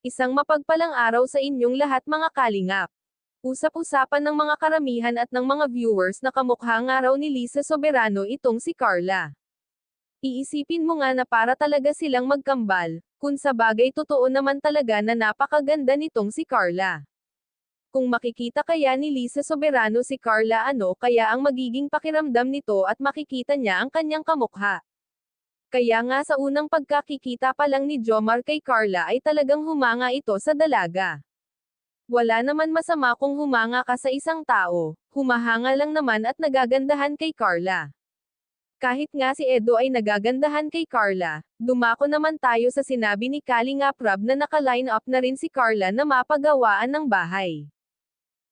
Isang mapagpalang araw sa inyong lahat mga kalingap. Usap-usapan ng mga karamihan at ng mga viewers na kamukha nga raw ni Lisa Soberano itong si Carla. Iisipin mo nga na para talaga silang magkambal, kung sa bagay totoo naman talaga na napakaganda nitong si Carla. Kung makikita kaya ni Lisa Soberano si Carla ano kaya ang magiging pakiramdam nito at makikita niya ang kanyang kamukha. Kaya nga sa unang pagkakikita pa lang ni Jomar kay Carla ay talagang humanga ito sa dalaga. Wala naman masama kung humanga ka sa isang tao, humahanga lang naman at nagagandahan kay Carla. Kahit nga si Edo ay nagagandahan kay Carla, dumako naman tayo sa sinabi ni Kalingap Rob na naka-line up na rin si Carla na mapagawaan ng bahay.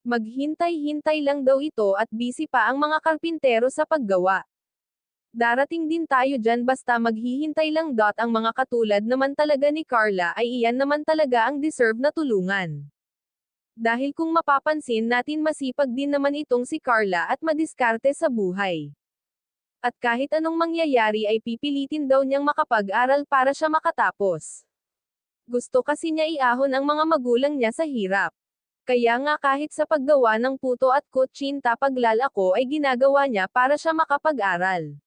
Maghintay-hintay lang daw ito at busy pa ang mga karpintero sa paggawa. Darating din tayo dyan basta maghihintay lang. Ang mga katulad naman talaga ni Carla ay iyan naman talaga ang deserve na tulungan. Dahil kung mapapansin natin masipag din naman itong si Carla at madiskarte sa buhay. At kahit anong mangyayari ay pipilitin daw niyang makapag-aral para siya makatapos. Gusto kasi niya iahon ang mga magulang niya sa hirap. Kaya nga kahit sa paggawa ng puto at kutsinta paglalako ay ginagawa niya para siya makapag-aral.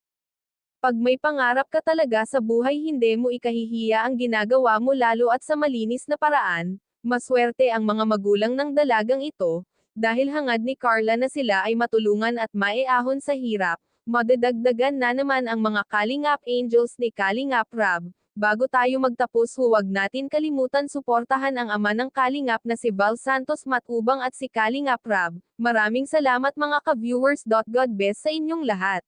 Pag may pangarap ka talaga sa buhay hindi mo ikahihiya ang ginagawa mo lalo at sa malinis na paraan, maswerte ang mga magulang ng dalagang ito, dahil hangad ni Carla na sila ay matulungan at maiahon sa hirap, madadagdagan na naman ang mga Kalingap Angels ni Kalingap Rob. Bago tayo magtapos huwag natin kalimutan suportahan ang ama ng Kalingap na si Val Santos Matubang at si Kalingap Rob. Maraming salamat mga ka-viewers. God bless sa inyong lahat.